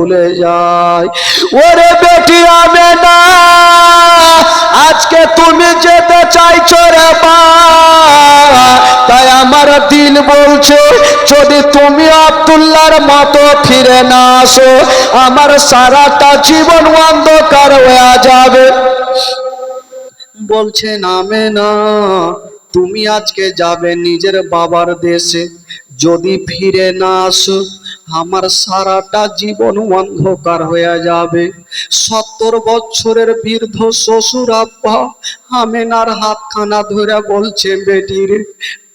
ভুলে যায়। ওরে বেটি আমেনা, আজকে তুমি যেতে চাইছো রে মা, তাই আমার দিল বলছে যদি তুমি আব্দুল্লাহর মতো ফিরে না আসো, আমার সারাটা জীবন অন্ধকার হয়ে যাবে। বলছেন আমেনা, তুমি আজকে যাবে নিজের বাবার দেশে, যদি ফিরে না আসো আমার সারাটা জীবন অন্ধকার হয়ে যাবে। 70 বছরের বৃদ্ধ শ্বশুর আব্বা আমেনার হাতখানা ধরে বলছে বেটির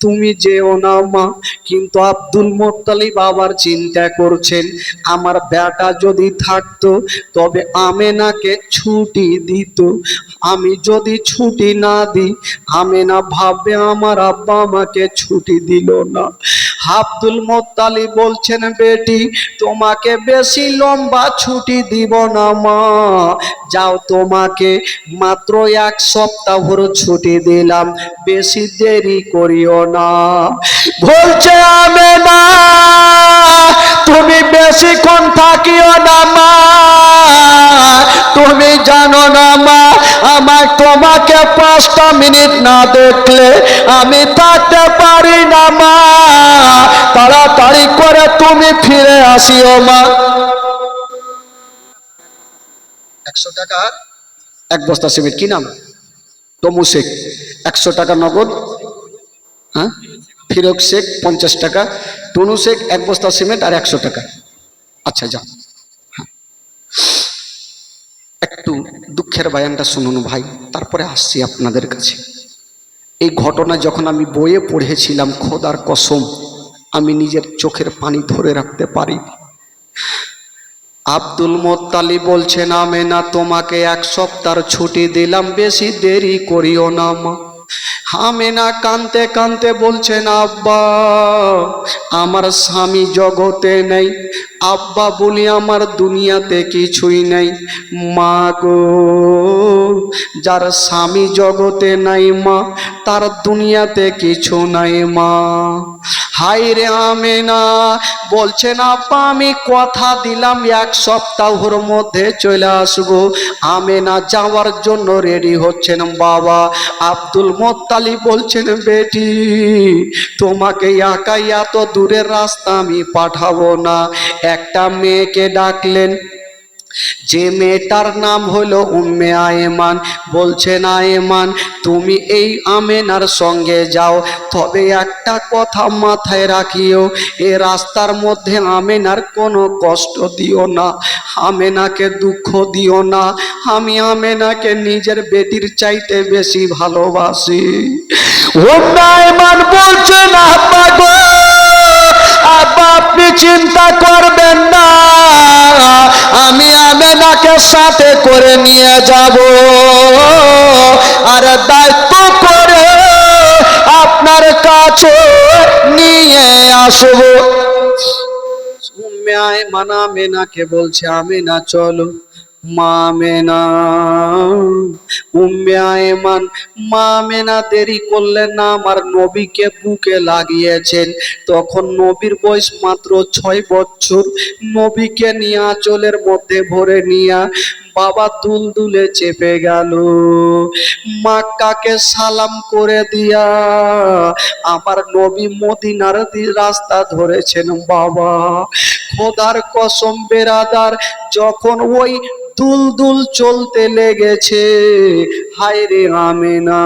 তুমি যেও না মা, কিন্তু আব্দুল মোত্তালিব আবার চিন্তা করছেন আমার বেটা যদি থাকতো তবে আমেনাকে ছুটি দিত, আমি যদি ছুটি না দিই আমেনা ভাববে আমার আব্বা আমাকে ছুটি দিল না। আব্দুল মোত্তালিব বলছেন বেটি তোমাকে বেশি লম্বা ছুটি দিব না মা, যাও তোমাকে মাত্র 1 সপ্তাহর ছুটি দিলাম, বেশি দেরি করিও না। বলছে আমেনা তুমি বেশিক্ষণ থাকিও না মা, তুমি জানো না মা আমার তোমাকে 5টা মিনিট না দেখলে আমি থাকতে পারি না মা, তাড়াতাড়ি করে তুমি ফিরে আসিও মা। 100 টাকা 1 বস্তা সিমেন্ট, কি নাম? তমু শেখ। 100 টাকা নগদ, হ্যাঁ ফিরোজ শেখ 50 টাকা, টুনু শেখ 1 বস্তা সিমেন্ট আর 100 টাকা। আচ্ছা যাও। হ্যাঁ একটু দুঃখের বায়ানটা শুনুন ভাই, তারপরে আসছি আপনাদের কাছে। এই ঘটনা যখন আমি বইয়ে পড়েছিলাম খোদার কসম আমি নিজের চোখের পানি ধরে রাখতে পারি। আব্দুল মোত্তালিব বলছেন আমেনা তোমাকে 1 সপ্তাহ ছুটি দিলাম, বেশি দেরি করিও না মা। আমেনা কাঁদতে কাঁদতে বলছেন আব্বা আমার স্বামী জগতে নেই, আব্বা বলি আমার দুনিয়াতে কিছুই নেই মা গো, যার স্বামী জগতে নাই মা তার দুনিয়াতে কিছু নাই মা। হায় রে আমেনা, বলছেন আব্বা আমি কথা দিলাম 1 সপ্তাহের মধ্যে চলে আসবো। আমেনা যাওয়ার জন্য রেডি হচ্ছেন বাবা। আব্দুল মোত্তালিব বলছেন বেটি তোমাকে একাই এত দূরের রাস্তা আমি পাঠাবো না। একটা মেয়েকে ডাকলেন, যে মেয়েটার নাম হলো উম্মে আয়েমান। বলছেন আয়েমান তুমি এই আমেনার সঙ্গে যাও, তবে একটা কথা মাথায় রাখিও এ রাস্তার মধ্যে আমেনার কোনো কষ্ট দিও না, আমেনাকে দুঃখ দিও না, আমি আমেনাকে নিজের বেটির চাইতে বেশি ভালোবাসি। উম্মে আয়েমান বলছেন আব্বা গো, আব্বা আপনি চিন্তা করবেন না, আমি আমেনাকে সাথে করে নিয়ে যাব আর দায়িত্ব করে আপনার কাছে নিয়ে আসব। উম্মে আয়েমান আমেনাকে বলছে আমেনা চলো। মা আমেনা, উম্মে আয়েমান মা আমেনা দেরি করলেন না, আমার নবীকে বুকে লাগিয়েছেন। তখন নবীর বয়স মাত্র 6 বছর। নবীকে নিয়ে আঁচলের মধ্যে ভরে নিয়ে বাবা দুলদুলে চেপে গেল। মক্কাকে সালাম করে দিয়া আমার নবী মদিনার রাস্তা ধরেছেন বাবা। খোদার কসম বেরাদার, যখন ওই দুলদুল চলতে লেগেছে হায় রে আমেনা,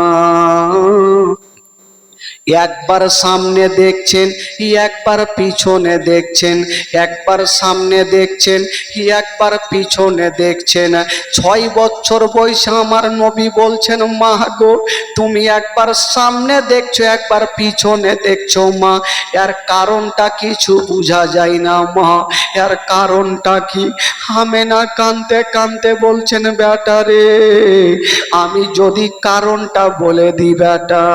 একবার সামনে দেখছেন একবার পিছনে দেখছেন, একবার সামনে দেখছেন একবার পিছনে দেখছেন। 6 বছর বয়সে আমার নবী বলছেন মা গো তুমি একবার সামনে দেখছো একবার পিছনে দেখছো মা, এর কারণটা কিছু বোঝা যায় না মা, এর কারণটা কি? আমেনা কাঁদতে কাঁদতে বলছেন বেটা রে আমি যদি কারণটা বলে দিই বেটা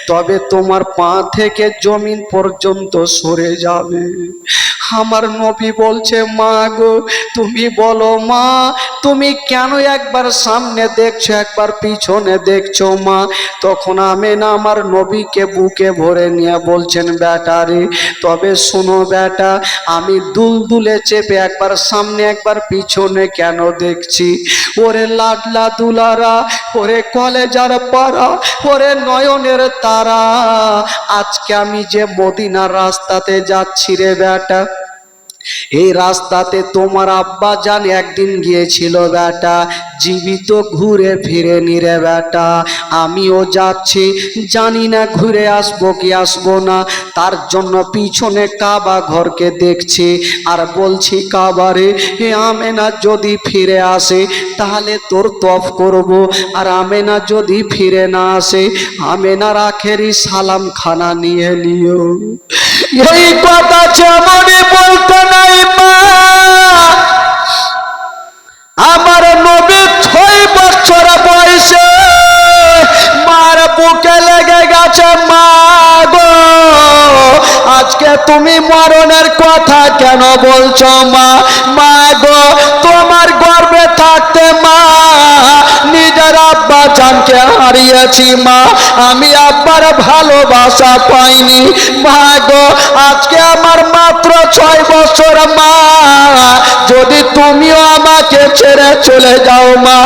তবে তোমার পা থেকে জমিন পর্যন্ত সরে যাবে। আমার নবী বলছে, মা গো তুমি বলো মা, তুমি কেন একবার সামনে দেখছো একবার পিছনে দেখছো মা? তখন আমেনা আমার নবীকে বুকে ভরে নিয়ে বলছেন, বেটা রে তবে শোনো বেটা, আমি দুলদুলে চেপে একবার সামনে একবার পিছনে কেন দেখছি? ওরে লাডলা দুলারা, ওরে কলেজার পাড়া, ওরে নয়নের তারা, আজকে আমি যে মদিনার রাস্তাতে যাচ্ছি রে বেটা, এই রাস্তাতে তোমার আব্বা জান একদিন গিয়েছিল বেটা, জীবিত ঘুরে ফিরে নিরে বেটা। আমিও যাচ্ছি, জানি না ঘুরে আসবো কি আসবো না, তার জন্য পিছনে কাবা ঘরকে দেখছি আর বলছি, কাবারে এ আমেনা যদি ফিরে আসে তাহলে তোর তফ করব, আর আমেনা যদি ফিরে না আসে আমেনার আখেরি সালাম খানা নিয়ে নিও। এই কথা যেমনই বলতে নাই মা, আমার নবী 6 বছর বয়সে মার বুকে লেগে গেছে, মা গো আজকে তুমি মরণের কথা কেন বলছো মা? মা গো তোমার গর্ভে থাকতে মা নিজের আব্বা জানকে হারিয়েছি মা, আমি আব্বার ভালোবাসা পাইনি মা গো, আজকে আমার মাত্র 6 বছর মা, যদি তুমিও আমাকে ছেড়ে চলে যাও মা,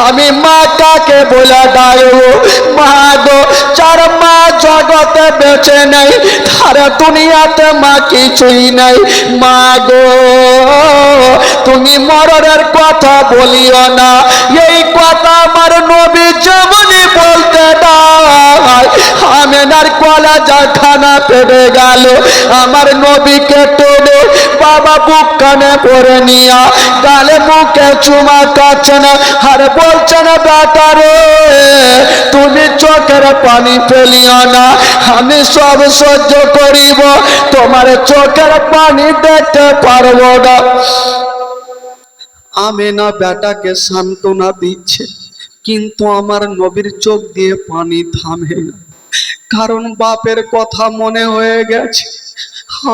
আমি মা কাকে বলে ডাকবো? মা গো যার মা জগতে বেঁচে নেই তার দুনিয়াতে মা কিছুই নাই মা গো, তুমি মরণের কথা বলিও না। এই কথা আমার নবী যেমনই বলতে নাই, আমেনার কলেজা খানা পেড়ে গেল, আমার নবীকে টেনে বাবা বুক কানে পরে নিয়া গালে মুখে চুমা কাটছেন আর বলছেন, বেটা রে তুমি চোখের পানি ফেলিও না, আমি সব সহ্য করিব, তোমার চোখের পানি দেখতে পারবো না। আমেনা বেটাকে সান্ত্বনা দিচ্ছে, কিন্তু আমার নবীর চোখ দিয়ে পানি থামে না, কারণ বাপের কথা মনে হয়ে গেছে।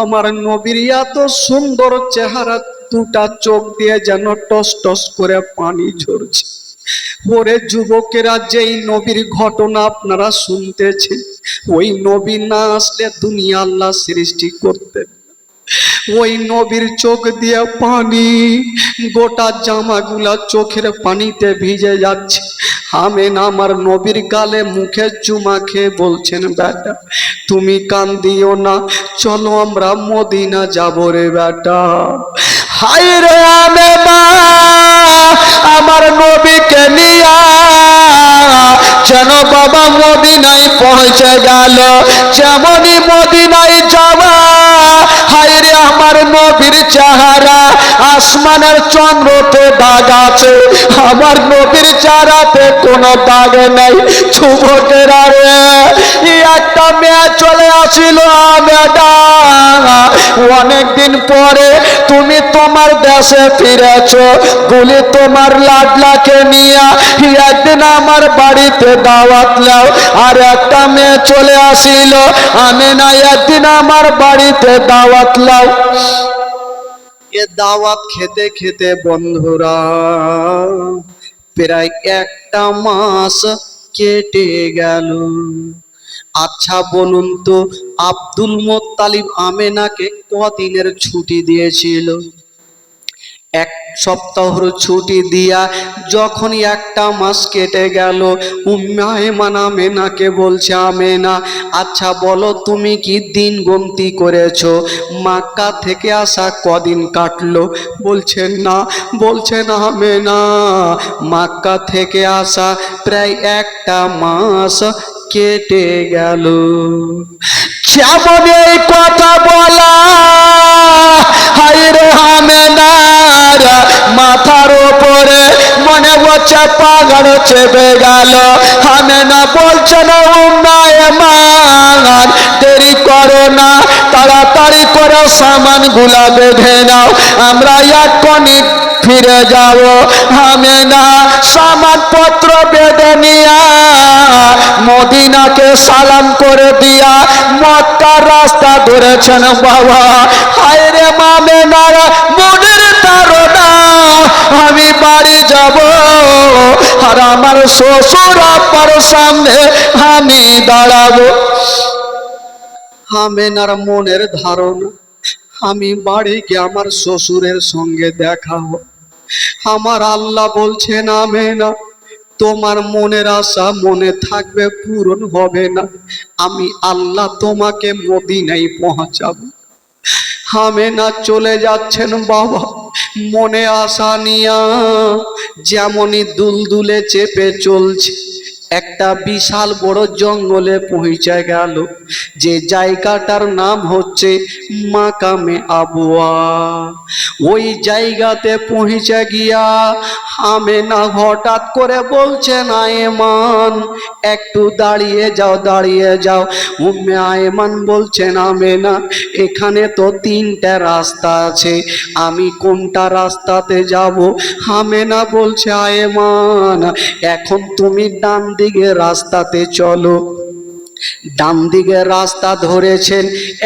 আমার নবীর এত সুন্দর চেহারা, দুটা চোখ দিয়ে যেন টস টস করে পানি ঝরছে। ওরে যুবকেরা, যেই নবীর ঘটনা আপনারা শুনতেছেন, ওই নবী না আসলে দুনিয়া আল্লাহ সৃষ্টি করতেন। ওই নবীর চোখ দিয়ে পানি, গোটা জামাগুলা চোখের পানিতে ভিজে যাচ্ছে। আমেনা আমার নবীর গালে মুখে চুমা খেয়ে বলছেন, বেটা তুমি কান্দিও না, চলো আমরা মদিনা যাব রে বেটা। হাই রে আমেনা আমার নবীকে নিয়া যেন বাবা মদিনায় পৌঁছে গেল, যেমনই মদিনায় যাওয়া, হাই রে আমার নবীর চেহারা, আসমানের চন্দ্রতে দাগ আছে, আমার নবীর চেহারাতে কোনো দাগ নেই। যুবকেরা রে, একটা মেয়ে চলে আসিল, মেয়েটা অনেকদিন পরে তুমি তোমার দেশে ফিরেছ, বলি তোমার লাডলাকে নিয়ে একদিন আমার বাড়িতে দাওয়াত নাও। আর একটা মেয়ে চলে আসিল, আমেনা একদিন আমার বাড়িতে দাওয়াত নাও। এ দাওয়াত খেতে খেতে বন্ধুরা প্রায় 1টা মাস কেটে গেল। আচ্ছা বলুন তো, আব্দুল মুত্তালিব আমেনাকে কদিনের ছুটি দিয়েছিল? 1 সপ্তাহর ছুটি দিয়া যখন 1টা মাস কেটে গেল, উম্মে আয়মান আমেনাকে বলছে, আমেনা আচ্ছা বলো তুমি কি দিন গণতি করেছো? মক্কা থেকে আসা কদিন কাটলো? বলছেন আমেনা মক্কা থেকে আসা প্রায় 1টা মাস কেটে গেল। যেমন এই কথা বলা, হায় রে আমেনার মাথার উপরে মনে হচ্ছে পাগড় চেপে গেল। আমেনা বলছেন, উম্মে আয়মান দেরি করো না, তাড়াতাড়ি করে সামান গুলা বেঁধে নাও, আমরা এক্ষুনি ফিরে যাব। আমেনা সামান পত্র বেঁধে নিয়া মদিনাকে সালাম করে দিয়া মক্কার রাস্তা ধরেছেন বাবা। হায় রে মা আমেনার মনের তাড়না, আমি বাড়ি যাব আর আমার শ্বশুর আব্বার সামনে আমি দাঁড়াবো। আমেনার মনের ধারণা, আমি বাড়ি গিয়ে আমার শ্বশুরের সঙ্গে দেখা হোক। আমার আল্লাহ বলছেন আমেনা, তোমার মনের আশা মনে থাকবে, পূরণ হবে না। আমি আল্লাহ তোমাকে মদিনায় পৌঁছাবো। আমেনা চলে যাচ্ছেন বাবা মনে আশা নিয়া, যেমনই দুলদুলে চেপে চলছে। একটা বিশাল বড় জঙ্গলে পৌঁছে গেল, যে জায়গাটার নাম হচ্ছে মাকামে আবুয়া। ওই জায়গাতে পৌঁছে গিয়া আমেনা হঠাৎ করে বলছেন আয়েমান, একটু দাঁড়িয়ে যাও, দাঁড়িয়ে যাও। উম্মে আয়েমান বলছেন আমেনা, এখানে তো তিনটা রাস্তা আছে, আমি কোনটা রাস্তাতে যাব? আমেনা বলছে আয়েমান, এখন তুমি ডান দিকে রাস্তাতে চলো। ডান দিকে রাস্তা ধরেছেন,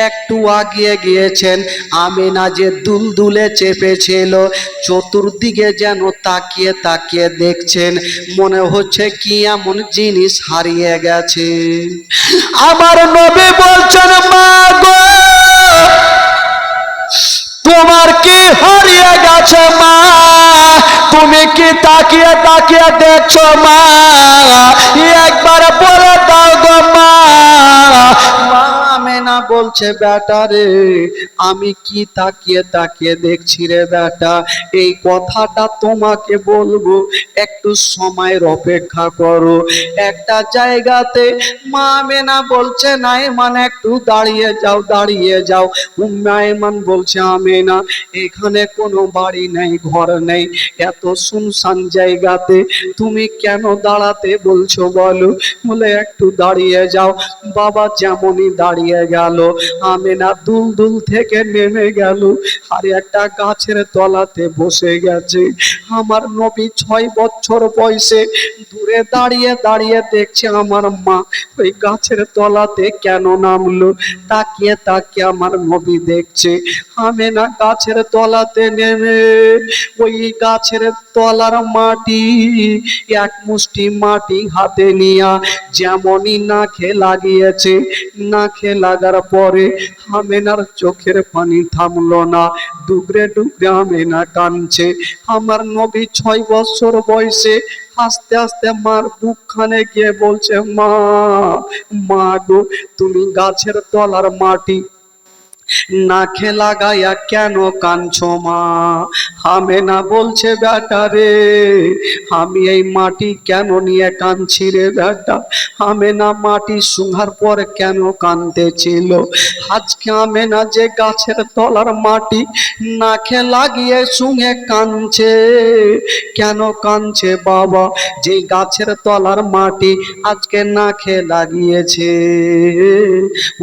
একটু আগিয়ে গিয়েছেন। আমেনা যে দুলদুলে চেপেছিল, চতুর্দিকে যেন তাকিয়ে তাকিয়ে দেখছেন, মনে হচ্ছে কি এমন জিনিস হারিয়ে গেছে। আমার নবী বলছেন মা গো, তোমার কি হারিয়ে গেছে মা? তুমি কি তাকিয়ে তাকিয়ে দেখছো মা? একবার বলে দাও গো মা। আমেনা বলছে বেটা রে, আমি কি তাকিয়ে তাকিয়ে দেখছি রে বেটা, এই কথাটা তোমাকে বলবো, একটু সময়ের অপেক্ষা করো। একটা জায়গাতে মা আমেনা বলছে আয়েমান একটু দাঁড়িয়ে যাও, দাঁড়িয়ে যাও। উম্মে আয়েমান বলছে আমেনা, এখানে কোনো বাড়ি নেই, ঘর নেই, এত শুনশান জায়গাতে তুমি কেন দাঁড়াতে বলছো বলো? বলে একটু দাঁড়িয়ে যাও। বাবা যেমনই দাঁড়িয়ে গেল, আমেনা দুলদুল থেকে নেমে গেল আর একটা গাছের তলাতে বসে গেছে। আমার নবী 6 বছর বয়সে দূরে দাঁড়িয়ে দাঁড়িয়ে দেখছে আমার মা ওই গাছের তলাতে কেন নামলো। তাকিয়ে তাকিয়ে আমার নবী দেখছে আমেনা গাছের তলাতে নেমে ওই গাছের তলার মাটি, এক মুষ্টি মাটি হাতে নিয়া যেমনই নাকে লাগিয়েছে, নাকে লাগার পরে আমেনার চোখের পানি থামলো না, ডুগরে ডুগরে আমেনা কাঁদছে। আমার নবী 6 বছর বয়সে আস্তে আস্তে মার বুকখানে গিয়ে বলছে মা, মা গো, তুমি গাছের তলার মাটি নাকে লাগাইয়া কেন কাঁদছো মা? আমেনা বলছে বেটা রে, আমি এই মাটি কেন নিয়ে কাঁদছি রে বেটা? আমেনা মাটি শুঙার পর কেন কাঁদতেছিল? আজকে আমেনা যে গাছের তলার মাটি নাকে লাগিয়ে শুঙে কাঁদছে, কেন কাঁদছে বাবা? যে গাছের তলার মাটি আজকে নাকে লাগিয়েছে,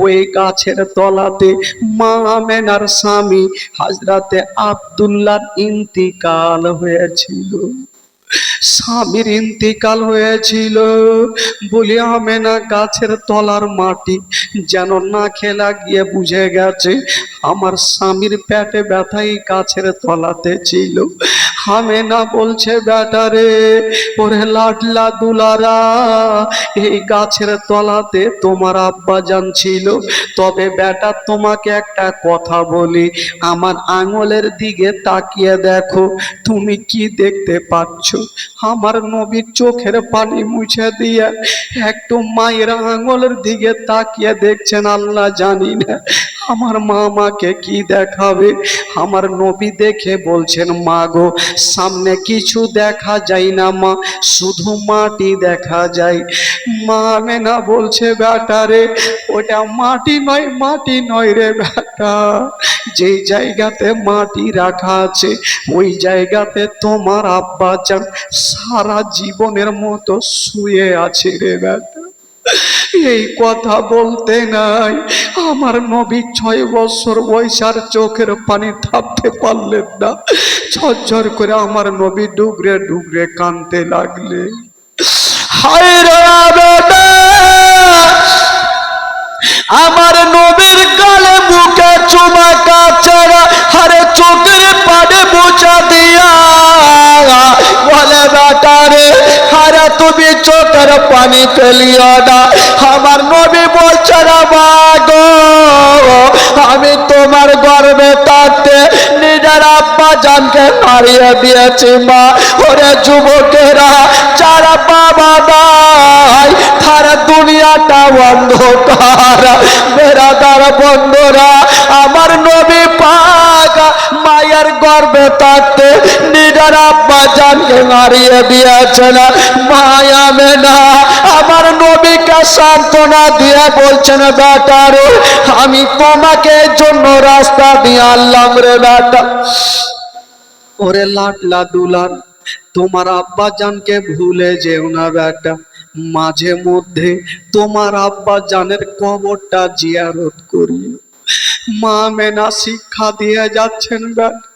ওই গাছের তলাতে মা আমেনার স্বামী হযরতে আব্দুল্লাহর ইন্তিকাল হয়েছিল। স্বামীর ইন্তিকাল হয়েছিল বলে আমেনা গাছের তলার মাটি যেন নাকে লাগিয়ে বুঝে গেছে আমার স্বামীর পেটে ব্যথাই গাছের তলাতে ছিল। আমেনা বলছে বেটা রে, ওরে লাডলা দুলারা, এই গাছের তলাতে তোমার আব্বা জান ছিল। তবে বেটা তোমাকে একটা কথা বলি, আমার আঙুলের দিকে তাকিয়ে দেখো, তুমি কি দেখতে পাচ্ছ? আমার নবীর চোখের পানি মুছে দিয়ে একটু মায়ের আঙুলের দিকে তাকিয়ে দেখছেন। আল্লাহ জানি না আমার মা আমাকে কি দেখাবে। আমার নবী দেখে বলছেন মা গো, সামনে কিছু দেখা যায় না মা, শুধু মাটি দেখা যায়। মা আমেনা বলছে বেটা রে, ওটা মাটি নয়, মাটি নয় রে বেটা, যে জায়গাতে মাটি রাখা আছে ওই জায়গাতে তোমার আব্বা জান সারা জীবনের মতো শুয়ে আছে রে বেটা। এই কথা বলতে নাই আমার নবী 6 বছর বয়সার চোখের পানি থামতে পারলেন না, ঝরঝর করে আমার নবী ডুগরে ডুগরে কাঁদতে লাগলেন। হায় রে বেটা, আমার নবীর গালে মুখে চুমা কাচরা, আরে চোখের পানে মোচা দিয়া বলে বেটা রে, আরে তুমি চোখের পানি ফেলিও না। আমার নবী বলছে না মা গো, আমি তোমার গর্ভে থাকতে নিজের আব্বা জানকে হারিয়ে দিয়েছি মা। ওরে যুবকেরা, যারা বাবা নাই তারা দুনিয়াটা অন্ধকার। বেরাদার বন্ধুরা, আমার নবী পাক মায়ের গর্ভে থাকতে নিজের আব্বা জানকে হারিয়ে দিয়েছেন। মায়া মেনা আমার নবীকে সান্ত্বনা দিয়ে বলছেন বেটা রে, আমি তোমাকে জন্য রাস্তা দিয়ে আনলাম রে বেটা। ওরে লাডলা দুলার, তোমার আব্বা জানকে ভুলে যেও না বেটা। মাঝে মধ্যে তোমার আব্বা জানের কবরটা জিয়ারত করি। মা মেনা শিক্ষা দিয়ে যাচ্ছেন বেটা,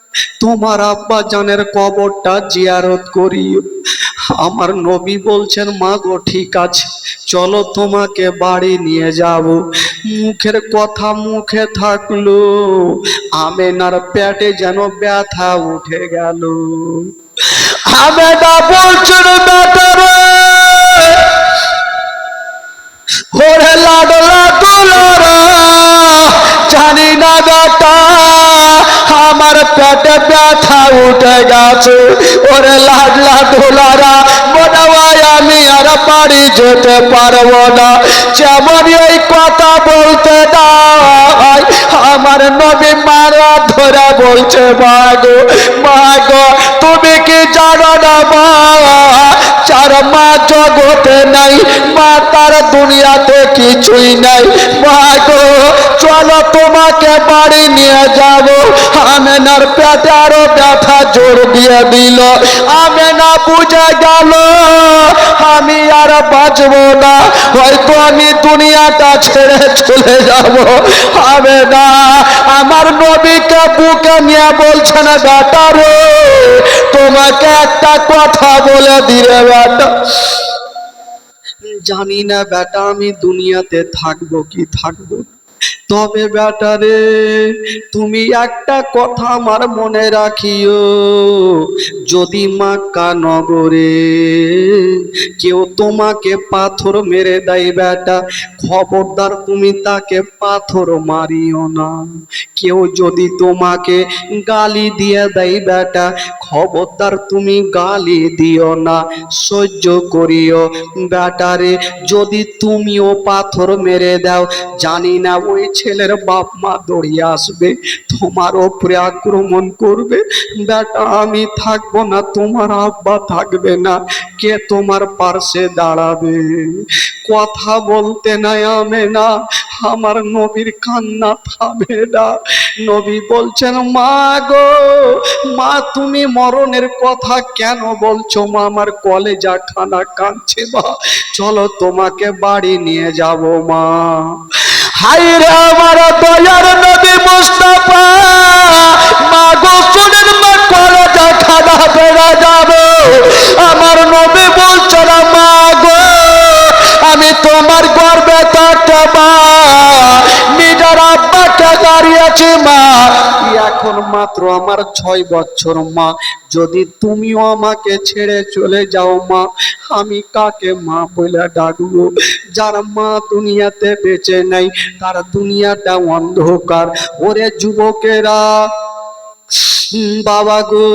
তোমার আব্বা জানের কবরটা জিয়ারত করিও। আমার নবী বলছেন মা গো ঠিক আছে, চলো তোমাকে বাড়ি নিয়ে যাব। মুখের কথা মুখে থাকলো, আমেনার পেটে যেন ব্যথা উঠে গেল। আমেনা বলছেন বেটা রে, ওরে লাডলা দুলারা, জানি না বেটা আমার পেটে ব্যথা উঠে গেছে। ওরে লাডলা দুলারা, মনে হয় আমি আর বাড়ি যেতে পারবো না। যেমন এই কথা বলতে নাই, আমার নবী মারা ধরে বলছে মা গো, মা গো তুমি কি জানো না মা, যার মা জগতে নাই, মা তার দুনিয়াতে কিছুই নাই। মা গো চলো তোমাকে বাড়ি নিয়ে যাব। আমেনার পেটে আরো ব্যথা জোর দিয়ে দিল। আমেনা বুঝে গেল আমি আর বাঁচবো না, হয়তো আমি দুনিয়াটা ছেড়ে চলে যাব। আমেনা আমার নবীকে বুকে নিয়ে বলছেন বেটা রে, তোমাকে একটা কথা বলে দিলে বেটা, জানি না বেটা আমি দুনিয়াতে থাকবো কি থাকবো, তবে বেটা রে তুমি একটা কথা আমার মনে রাখিও, যদি মক্কা নগরে কেউ তোমাকে পাথর মেরে দেয় বেটা, খবরদার তুমি তাকে পাথর মারিও না। কেউ যদি তোমাকে গালি দিয়ে দেয় বেটা, খবরদার তুমি গালি দিও না, সহ্য করিও বেটা রে। যদি তুমিও পাথর মেরে দাও, জানি না ওই ছেলের বাপ মা দৌড়িয়ে আসবে, তোমার উপরে আক্রমণ করবে বেটা। আমি থাকবো না, তোমার আব্বা থাকবে না, কে তোমার পার্শ্বে দাঁড়াবে? কথা বলতে নাই আমেনা, আমার নবীর কান্না থামে না। নবী বলছেন মা গো, মা তুমি মরণের কথা কেন বলছো মা? আমার কলেজা খানা কাঁদছে মা, চলো তোমাকে বাড়ি নিয়ে যাব মা। হায় রে আমার দয়ার নবী মুস্তাফা, মা গো শুনেন মা কলেজা খানা বেড়ে যাবে। আমার নবী বলছে না মা গো, আমি তোমার গর্বে থাকতে মা নিজের আব্বাকে দাঁড়িয়েছি মা, এখন মাত্র আমার 6 বছর মা, যদি তুমিও আমাকে ছেড়ে চলে যাও মা, আমি কাকে মা বলে ডাকবো? যার মা দুনিয়াতে বেঁচে নাই, তার দুনিয়াটা অন্ধকার। ওরে যুবকেরা, বাবা গো,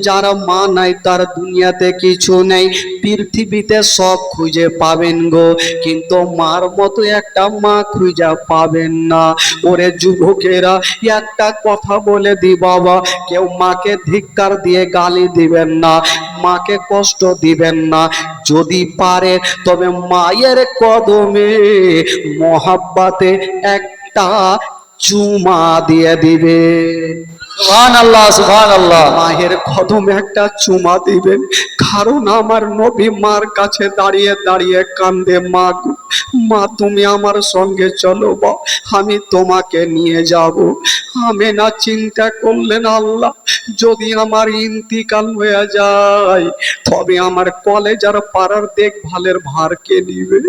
যার মা নাই তার দুনিয়াতে কিছু নেই, পৃথিবীতে সব খুঁজে পাবেন গো, কিন্তু মার মতো একটা মা খুঁজে পাবেন না। ওরে যুবকেরা, একটা কথা বলে দি বাবা, কেউ মাকে ধিক্কার দিয়ে গালি দিবেন না, মাকে কষ্ট দিবেন না। যদি পারে তবে মায়ের কদমে মহাব্বাতে একটা চুমা দিয়ে দিবে। সুবহানাল্লাহ সুবহানাল্লাহ। মায়ের কদমে একটা চুমা দিবেন, কারণ আমার নবী মার কাছে দাঁড়িয়ে দাঁড়িয়ে কান্দে, মা গো, মা তুমি আমার সঙ্গে চলো বা আমি তোমাকে নিয়ে যাব। আমেনা চিন্তা করলেন, আল্লাহ যদি আমার ইন্তিকাল হয়ে যায় তবে আমার কলেজার পাড়ার দেখভালের ভার কে নিবে?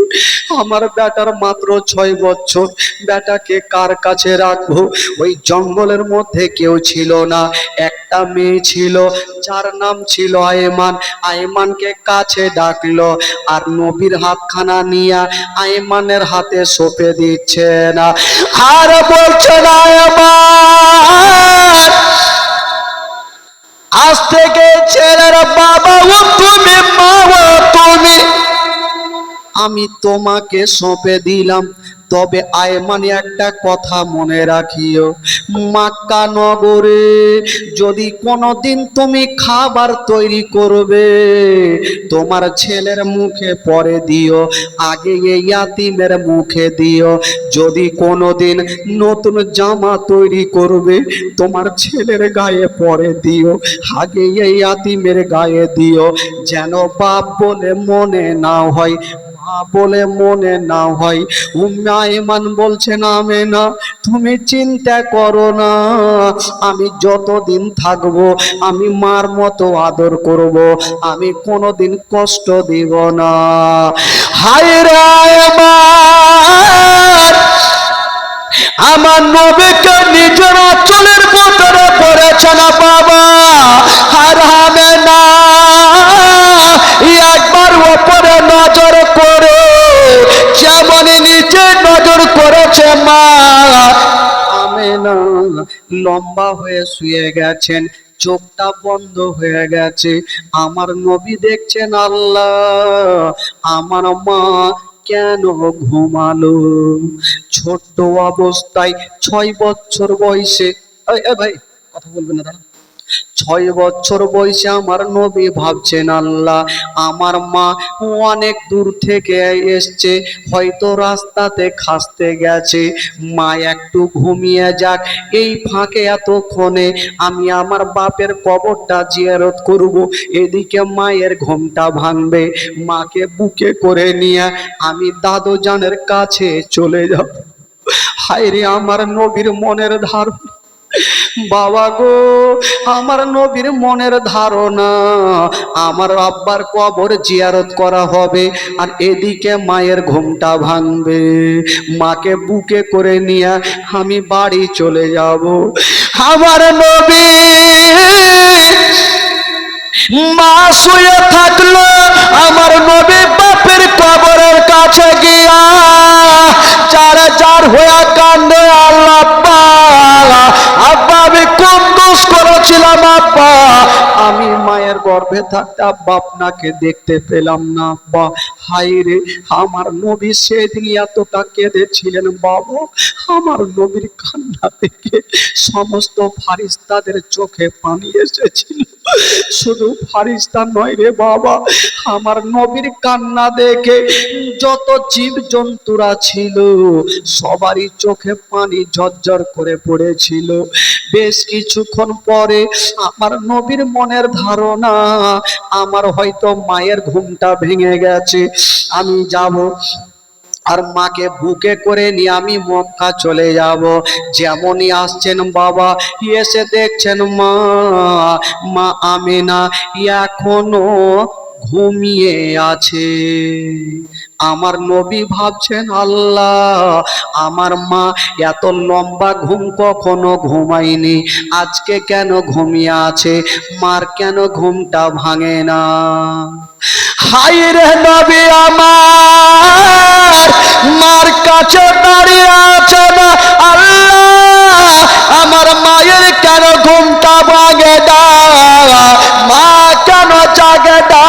আমার বেটার মাত্র 6 বছর, বেটাকে কার কাছে রাখবো? ওই জঙ্গলের মধ্যে কেউ ছিল না, একটা মেয়ে ছিল যার নাম ছিল আয়মান। আয়মানকে কাছে ডাকলো আর নবীর হাতখানা নিয়ে আয়মানের হাতে সঁপে দিচ্ছে না, আর বলছে না, আয়মান আজ থেকে ছেলের বাবা ও তুমি, মা ও তুমি, আমি তোমাকে সঁপে দিলাম। তবে আয়মান একটা কথা মনে রাখিও, মক্কা নগরে যদি কোনোদিন তুমি খাবার তৈরি করবে, তোমার ছেলের মুখে পরে দিও, আগে এই ইয়াতিমের মুখে দিও। যদি কোনোদিন নতুন জামা তৈরি করবে, তোমার ছেলের গায়ে পরে দিও, আগে এই ইয়াতিমের গায়ে দিও, যেন বাপ বলে মনে না হয়, বলে মনে না হয়। উম্মে আয়মান বলছেন, আমেনা তুমি চিন্তা করো না, আমি যতদিন থাকবো আমি মার মতো আদর করব, আমি কোনোদিন কষ্ট দিব না। হায় রে আয়মান, আমার নবীকে নিজের আঁচলের ভিতরে পড়েছে না বাবা, আর আমেনা একবার ওপরে নজর করে যেমন নিচে নজর করেছে মা আমেনা লম্বা হয়ে শুয়ে গেছেন, চোখটা বন্ধ হয়ে গেছে। আমার নবী দেখছেন, আল্লাহ আমার মা কেন ঘুমালো? ছোট্ট অবস্থায় 6 বছর বয়সে, ভাই কথা বলবেন না দাদা, 6 বছর বয়সে আমার নবী ভাবছেন, আল্লাহ আমার মা অনেক দূর থেকে এসছে, হয়তো রাস্তাতে খাসতে গেছে, মা একটু ঘুমিয়ে যাক, এই ফাঁকে এতক্ষণে আমি আমার বাপের কবরটা জিয়ারত করব। এদিকে মায়ের ঘুমটা ভাঙবে, মাকে বুকে করে নিয়ে আমি দাদু জানের কাছে চলে যাব। হায় রে আমার নবীর মনের ধারণা, বাবা গো আমার নবীর মনের ধারণা, আমার আব্বার কবর জিয়ারত করা হবে আর এদিকে মায়ের ঘুমটা ভাঙবে, মাকে বুকে করে নিয়ে আমি বাড়ি চলে যাব। আমার নবী মা শুয়ে থাকলো, আমার নবী বাপের কবরের কাছে গিয়া চার চার হয়ে কান্দে, আল্লাহ আব্বা আমি কোন দোষ করেছিলাম আব্বা, আমি মায়ের গর্ভে থাকতে আব্বা আপনাকে দেখতে পেলাম না আব্বা। হায় রে আমার নবী সেদিন এতটা কেঁদেছিলেন বাবা, আমার নবীর কান্না দেখে সমস্ত ফারিস্তাদের চোখে পানি এসেছিল। শুধু ফারিস্তা নয় রে বাবা, আমার নবীর কান্না দেখে যত জীব জন্তুরা ছিল সবারই চোখে পানি ঝরঝর করে পড়েছিল। বেশ কিছুক্ষণ পরে আমার নবীর মনের ধারণা, আমার হয়তো মায়ের ঘুমটা ভেঙে গেছে, আমি যাব আর মাকে বুকে করে নিয়ে আমি মক্কা চলে যাব। যেমনই আসছেন বাবা, এসে দেখছেন মা মা আমেনা এখনো ঘুমিয়ে আছে। আমার নবী ভাবছেন, আল্লাহ আমার মা এত লম্বা ঘুম কখনো ঘুমায়নি, আজকে কেন ঘুমিয়ে আছে, মার কেন ঘুমটা ভাঙে না? হায় রে নবী আমার মার কাছে দাঁড়িয়ে আছে না, আল্লাহ আমার মায়ের কেন ঘুমটা ভাঙে না, মা কেন জাগে না?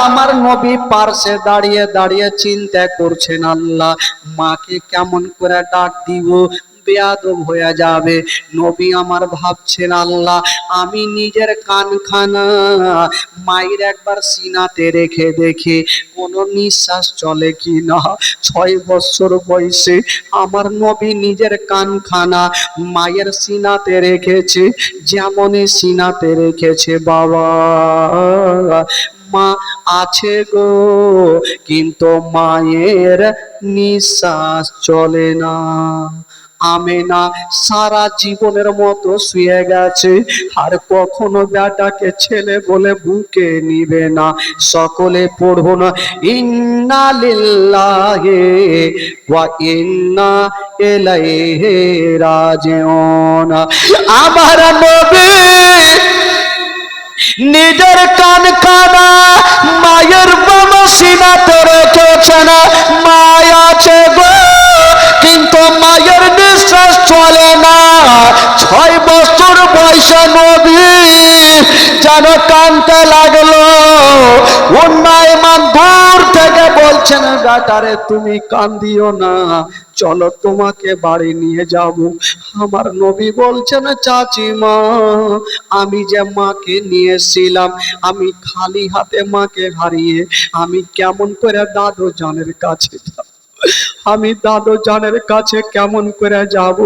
আমার নবী পার্শ্বে দাঁড়িয়ে দাঁড়িয়ে চিন্তা করছেন, আল্লাহ মাকে কেমন করে ডাক দিব, বেয়াদব হয়ে যাবে। নবী আমার ভাবছেন, আল্লাহ আমি নিজের কানখানা মায়ের একবার সিনাতে রেখে দেখে কোনো নিঃশ্বাস চলে কি না। 6 বছর বয়সে আমার নবী নিজের কানখানা মায়ের সিনাতে রেখেছে, যেমনই সিনাতে রেখেছে বাবা মা আছে গো, কিন্তু মায়ের নিঃশ্বাস চলে না। আমেনা সারা জীবনের মতো শুয়ে গেছে, আর কখনো বেটাকে ছেলে বলে বুকে নিবে না। সকলে পড়বো না, ইন্না লিল্লাহি ওয়া ইন্না ইলাইহি রাজিউন। আমার নবী নিজের কানখানা মায়ের বাবা সিনাতে রেখেছেন, মায় আছে গো, কিন্তু মায়ের নিঃশ্বাস চলে না। 6 বছর বয়সে নবী যেন কানতে লাগলো। উন্নয়ন দূর থেকে বলছেন, বেটারে তুমি কান্দিও না, চলো তোমাকে বাড়ি নিয়ে যাব। আমার নবী বলছেন, চাচিমা আমি যে মাকে নিয়েছিলাম, আমি খালি হাতে মাকে হারিয়ে আমি কেমন করে দাদু জানের কাছে যাব? আমি দাদু জানের কাছে কেমন করে যাব?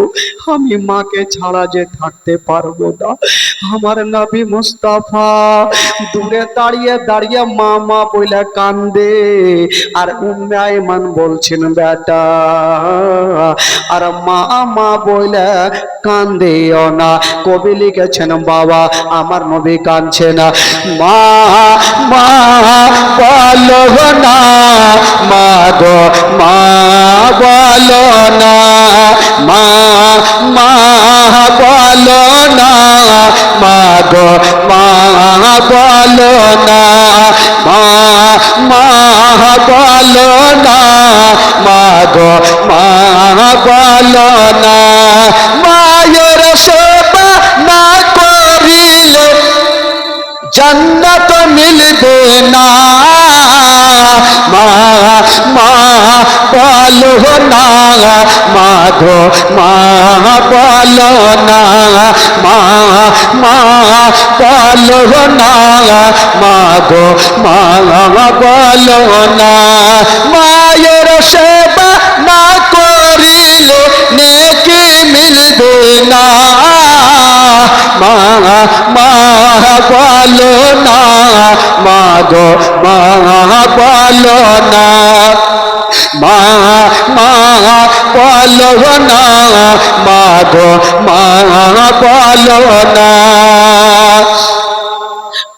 আমি মাকে ছাড়া যে থাকতে পারবো না। আমার নবী মুস্তাফা দূরে দাঁড়িয়ে দাঁড়িয়ে মা মা বলে কান্দে, আর উম্মে আইমান বলছেন বেটা, আর মা মা বলে কান্দেও না। কবি লিখেছেন, বাবা আমার নবী কাঁদছে না, মা মা বলো না, মা গো মা বলো না, মা মা বলো না, মা গো মা বলো না, মা মা বলো না, মা গো মা বলো না। মায়ের সেবা না করিলে জান্নাত মিলবে না। মা মা বলো না, মা গো মা বলো না, মা মা বলো না, মা গো মা বলো না। মায়ের সেবা না করিলে নেকি মিলবে না। মা মা বলো না, মা গো মা বলো না, মা মা বলো না, মা গো মা বলো না।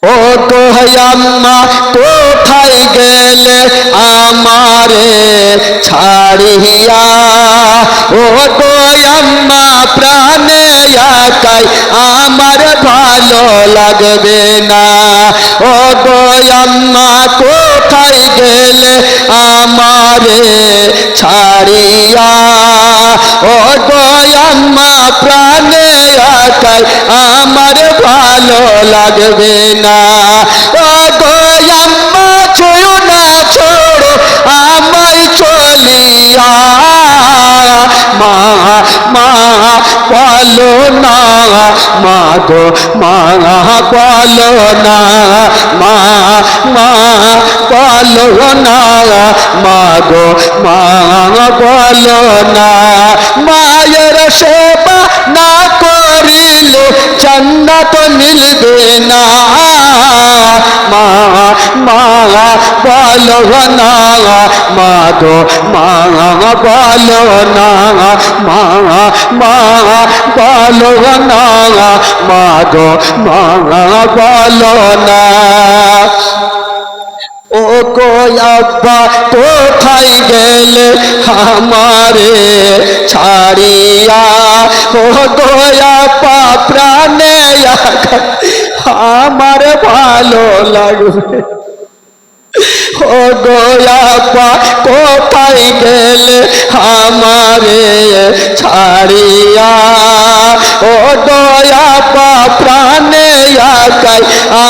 ও তো আম্মা কোথায় গেলে আমারে ছাড়িয়া? ও তো আম্মা প্রাণে একাই আমার ভালো লাগবে না। ও তো আম্মা কোথায় গেলে আমারে ছাড়িয়া? ও তো আম্মা প্রাণে একাই আমার ভালো লাগবে না। ও গো আম্মা ছুঁয়ো না, ছোড়ো আমায় চলিয়া। মা মা বলো না, মা গো মা বলো না, মা মা বলো না, মা গো মা বলো না। মায়ের সেবা না করিলে জান্নাত মিলবে না। মা মা বলো না, মা গো মা বলো না, মা মা বলো না, মা গো মা বলো না। ও গো আব্বা কোথায় গেলে আমারে ছাড়িয়া? ও গো আব্বা প্রাণে আমার ভালো লাগবে। ও গো আব্বা কোথায় গেলে আমারে ছাড়িয়া? ও গো আব্বা প্রাণে একাই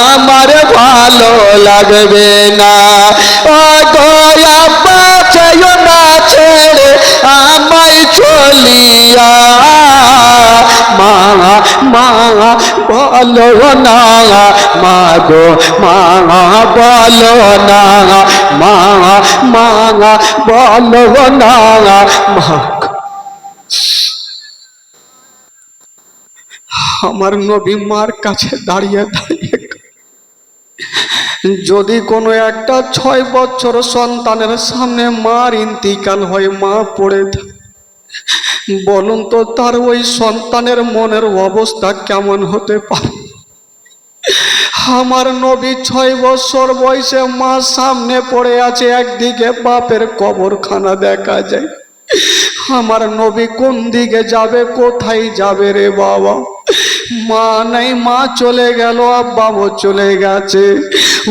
আমার ভালো লাগবে না। ও গো আব্বা চাইও না ছেড়ে আমায় চলিয়া। বলো না, মা গো মা বলো না, মা মা বলো না, মা। আমার নবী মার কাছে দাঁড়িয়ে দাঁড়িয়ে, যদি কোনো একটা 6 বছর সন্তানের সামনে মার ইন্তিকাল হয়, মা পড়ে থাকে, বলুন তো তার ওই সন্তানের মনের অবস্থা কেমন হতে পারে? আমার নবী 6 বছর বয়সে মা সামনে পড়ে আছে, একদিকে বাপের কবরখানা দেখা যায়। আমার নবী কোন দিকে যাবে, কোথায় যাবে রে বাবা? মা নাই, মা চলে গেল, আব্বাও চলে গেছে।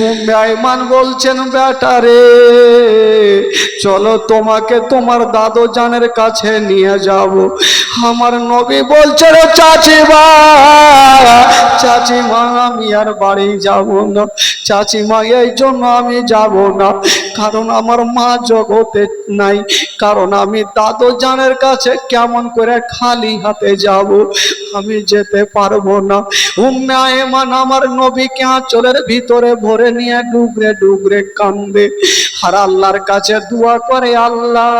উম্মে আইমান বলছেন, বেটা রে চলো তোমাকে তোমার দাদু জানের কাছে নিয়ে যাব। আমার নবী বলছে, রে চাচিমা, চাচিমা আমি আর বাড়ি যাব না, চাচিমা এই জন্য আমি যাব না কারণ আমার মা জগতে নাই, কারণ আমি দাদু জানের কাছে কেমন করে খালি হাতে যাব, আমি যেতে পারবো না। উম্মে আইমান আমার নবীকে আঁচলের ভিতরে ভরে নিয়ে ডুগরে ডুগরে কান্দে আর আল্লাহর কাছে দোয়া করে, আল্লাহ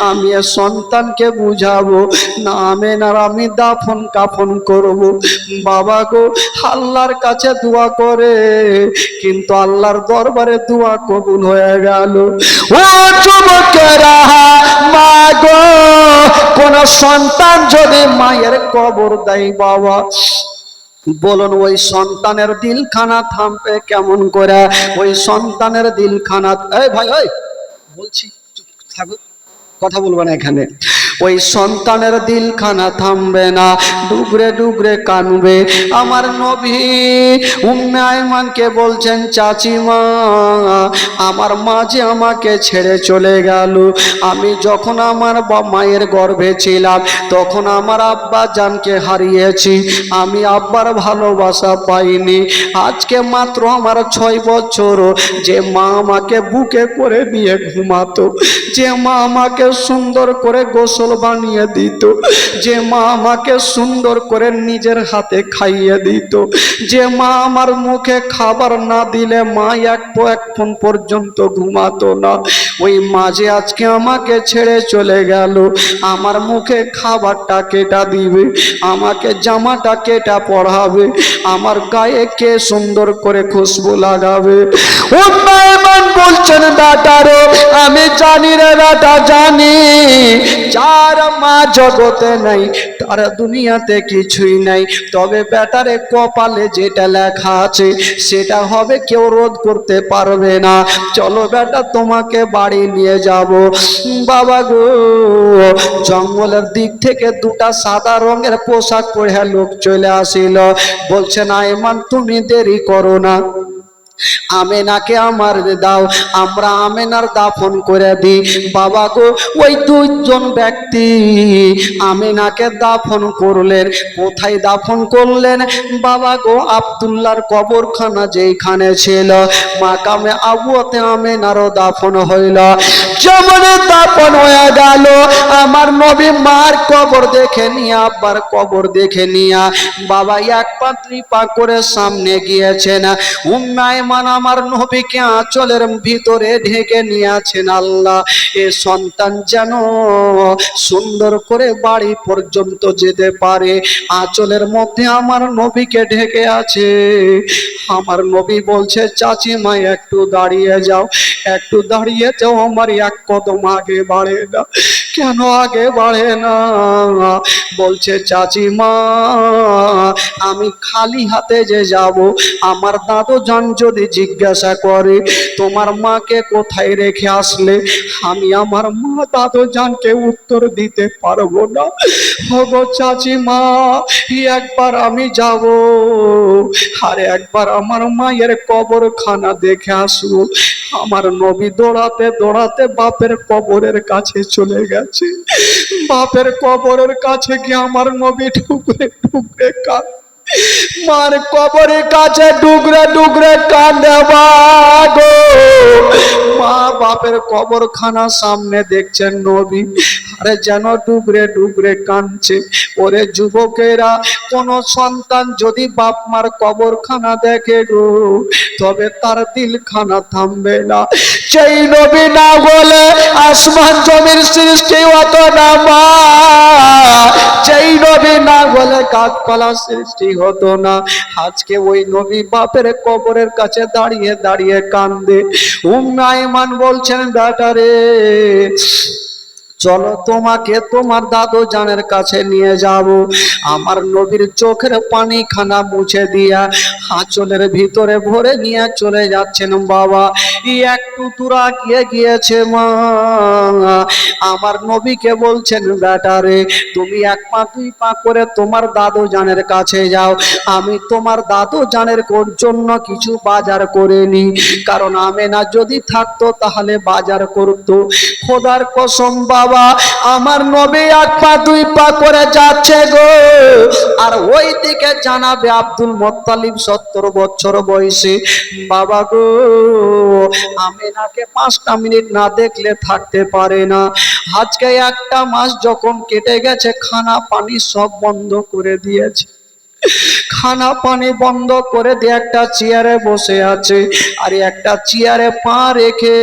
আমি এ সন্তানকে বুঝাবো না, আমি দাফন কাফন করব। বাবা গো, আল্লাহর কাছে দোয়া করে, কিন্তু আল্লাহর দরবারে দোয়া কবুল হয়ে গেল। ও যুবকেরা, মা গো, কোন সন্তান যদি মায়ের কবর দেয় বাবা, বলুন ওই সন্তানের দিলখানা থামবে কেমন করে? ওই সন্তানের দিলখানা, এই ভাই ওই বলছি চুপ থাকো, কথা বলবো না এখানে। ওই সন্তানের দিলখানা থামবে না, ডুগরে ডুগরে কানবে। আমার নবী উম্মে আইমানকে বলছেন, চাচিমা আমার মা যে আমাকে ছেড়ে চলে গেল, আমি যখন আমার মায়ের গর্ভে ছিলাম তখন আমার আব্বা জানকে হারিয়েছি, আমি আব্বার ভালোবাসা পাইনি। আজকে মাত্র আমার 6 বছর, যে মা আমাকে বুকে করে নিয়ে ঘুমাতো, যে মা আমাকে সুন্দর করে গোসল বানিয়ে দিত, যে মা আমাকে সুন্দর করে নিজের হাতে খাইয়ে দিত, যে মা আমার মুখে খাবার না দিলে মা এক ফোন পর্যন্ত ঘুমাতো না, ওই মা যে আজকে আমাকে ছেড়ে চলে গেল, আমার মুখে খাবারটা কেটা দিবে, আমাকে জামাটা কেটা পরাবে, আমার গায়ে কে সুন্দর করে খুশবু লাগাবে? উম্মে আইমান বলছেন, বেটারে আমি জানি রে বেটা, জানি যার মা জগতে নাই তার দুনিয়াতে কিছুই নাই, তবে বেটারে কপালে যেটা লেখা আছে সেটা হবে, কেউ রোধ করতে পারবে না। চলো বেটা তোমাকে বাড়ি নিয়ে যাব। বাবা গো, জঙ্গলের দিক থেকে 2টা সাদা রঙের পোশাক পরে লোক চলে আসিল, বলছেন, আইমান তুমি দেরি করো না, আমেনাকে আমার দাও, আমরা আমেনার দাফন করে দিই। বাবা গো, ওই 2 জন ব্যক্তি আমেনাকে দাফন করলেন। কোথায় দাফন করলেন বাবা গো? আব্দুল্লাহর কবরখানা যেখানে ছিল, মাকামে আবুতে আমেনারও দাফন হইল। যেমন দাফন হয়ে গেল, আমার নবী মার কবর দেখে নিয়ে, আব্বার কবর দেখে নিয়ে বাবা 1 পা 2 পা করে সামনে গিয়েছেন। উম্মে আইমান আমার নবীকে আঁচলের ভিতরে ঢেকে নিয়েছেন, আল্লাহ এ সন্তান যেন সুন্দর করে বাড়ি পর্যন্ত যেতে পারে। আঁচলের মধ্যে আমার নবীকে ঢেকে আছে। আমার নবী বলছে, চাচিমা একটু দাঁড়িয়ে যাও, একটু দাঁড়িয়ে যাও, আমার 1 কদম আগে বাড়ে না। কেন আগে বাড়ে না? বলছে, চাচিমা আমি খালি হাতে যে যাব, আমার দাদু জান যদি জিজ্ঞাসা করে তোমার মাকে কোথায় রেখে আসলে, আমি আমার মা দাদু জানকে উত্তর দিতে পারবো না। ওগো চাচিমা, একবার আমি যাব, আর একবার আমার মায়ের কবরখানা দেখে আসবো। আমার নবী দৌড়াতে দৌড়াতে বাপের কবরের কাছে চলে গেছে। বাপের কবরের কাছে গিয়ে আমার নবী ঠুকরে ঠুকরে কাঁদে, মার কবরের কাছে ডুগরে ডুগরে কাঁদে। গো মা বাপের কবরখানা সামনে দেখছেন নবী, আরে যেন ডুবরে ডুবরে কাঁদছে। ওরে যুবকেরা, কোন সন্তান যদি বাপ মার কবরখানা দেখে গো, তবে তার দিলখানা থামবে না। সেই নবী না বলে আসমান জমির সৃষ্টি হতো না মা, যেই নবী না বলে গাছপালা সৃষ্টি হতো না। আজকে ওই নবী বাপের কবরের কাছে দাঁড়িয়ে দাঁড়িয়ে কান্দে। উম্মে আইমান বলছেন, বেটারে চলো তোমাকে তোমার দাদু জানের কাছে নিয়ে যাব। আমার নবীর চোখের পানি খানা মুছে দিয়া আঁচলের ভিতরে ভরে নিয়ে চলে যাচ্ছেন। বাবা একটু দূর আগিয়ে গিয়েছে মা, আমার নবীকে বলছেন, বেটারে তুমি এক পা দুই পা করে তোমার দাদু জানের কাছে যাও, আমি তোমার দাদু জানের জন্য কিছু বাজার করে নি। কারণ আমেনা যদি থাকতো তাহলে বাজার করতো। খোদার কসম বাবা, আমার নবী এক পা দুই পা করে যাচ্ছে গো, আর ওই দিকে জানাবে আব্দুল মুত্তালিব 70 বছর বয়সে। বাবা গো, আমেনাকে 5টা মিনিট না দেখলে থাকতে পারে না। আজকে একটা মাস যখন কেটে গেছে, খানা পানি সব বন্ধ করে দিয়েছে। খানা পানি বন্ধ করে দিয়ে একটা চেয়ারে বসে আছে, আর একটা চেয়ারে পা রেখে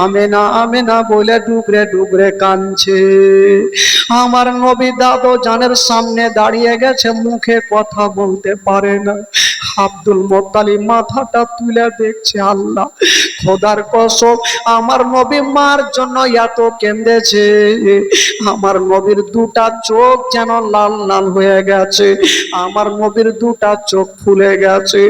আমেনা আমেনা বলে ডুবরে ডুবরে কাঁদছে। আমার নবী দাদু জানের সামনে দাঁড়িয়ে গেছে, মুখে কথা বলতে পারে না। আব্দুল মুত্তালিব মাথাটা তুলে দেখছে, আল্লাহ খোদার কসম, আমার নবী মার জন্য এত কেঁদেছে, আমার নবীর দুটা চোখ যেন লাল লাল হয়ে গেছে, আমার নবীর দুটা চোখ ফুলে গেছে।